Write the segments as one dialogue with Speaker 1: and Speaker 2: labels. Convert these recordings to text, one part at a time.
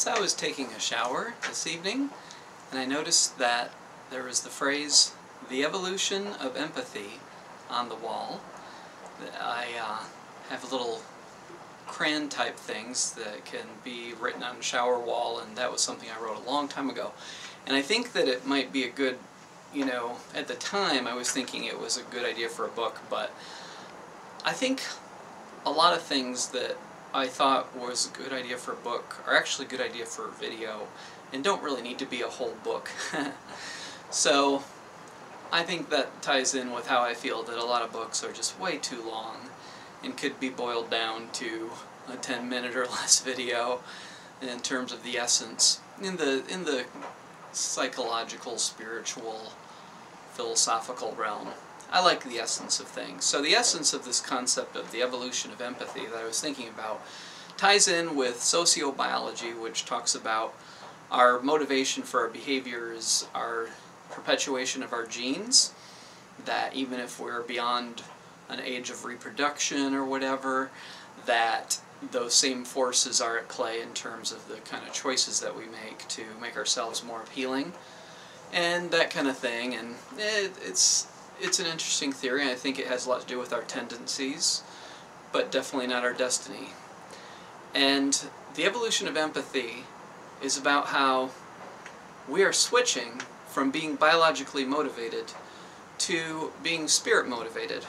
Speaker 1: So I was taking a shower this evening, and I noticed that there was the phrase, "the evolution of empathy," on the wall. I have little crayon type things that can be written on a shower wall, and that was something I wrote a long time ago. And I think that it might be a good, at the time I was thinking it was a good idea for a book, but I think a lot of things that I thought was a good idea for a book are actually a good idea for a video and don't really need to be a whole book. So I think that ties in with how I feel that a lot of books are just way too long and could be boiled down to a 10-minute or less video in terms of the essence in the psychological, spiritual, philosophical realm. I like the essence of things. So the essence of this concept of the evolution of empathy that I was thinking about ties in with sociobiology, which talks about our motivation for our behaviors, our perpetuation of our genes, that even if we're beyond an age of reproduction or whatever, that those same forces are at play in terms of the kind of choices that we make to make ourselves more appealing and that kind of thing. And it's an interesting theory. I think it has a lot to do with our tendencies, but definitely not our destiny. And the evolution of empathy is about how we are switching from being biologically motivated to being spirit motivated.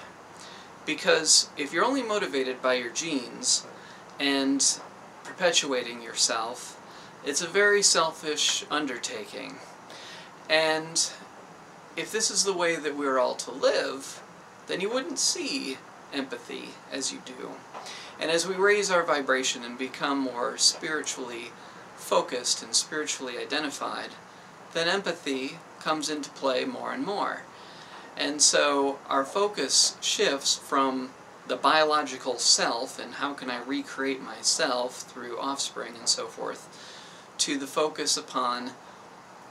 Speaker 1: Because if you're only motivated by your genes and perpetuating yourself, it's a very selfish undertaking. And if this is the way that we're all to live, then you wouldn't see empathy as you do. And as we raise our vibration and become more spiritually focused and spiritually identified, then empathy comes into play more and more. And so our focus shifts from the biological self and how can I recreate myself through offspring and so forth, to the focus upon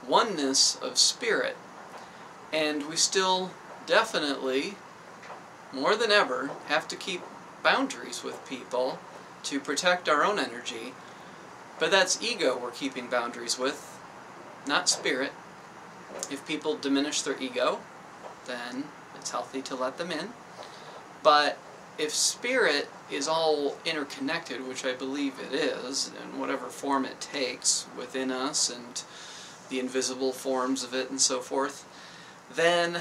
Speaker 1: oneness of spirit. And we still definitely, more than ever, have to keep boundaries with people to protect our own energy, but that's ego we're keeping boundaries with, not spirit. If people diminish their ego, then it's healthy to let them in. But if spirit is all interconnected, which I believe it is, in whatever form it takes within us and the invisible forms of it and so forth, then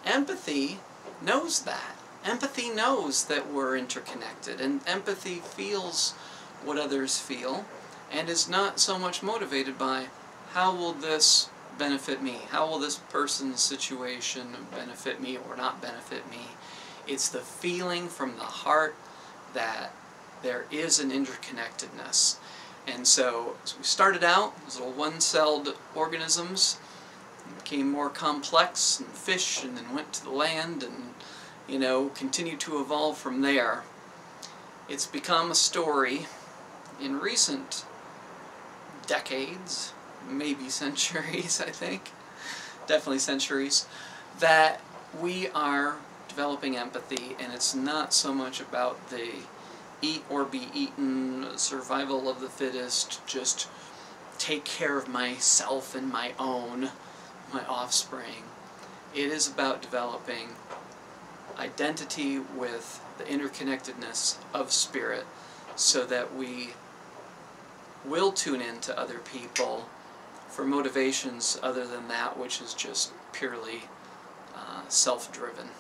Speaker 1: empathy knows that. Empathy knows that we're interconnected, and empathy feels what others feel and is not so much motivated by how will this benefit me, how will this person's situation benefit me or not benefit me. It's the feeling from the heart that there is an interconnectedness. And so as we started out as little one-celled organisms, became more complex and fish, and then went to the land and continued to evolve from there. It's become a story in recent decades, maybe centuries, I think, definitely centuries, that we are developing empathy, and it's not so much about the eat or be eaten, survival of the fittest, just take care of myself and my offspring. It is about developing identity with the interconnectedness of spirit so that we will tune in to other people for motivations other than that which is just purely self-driven.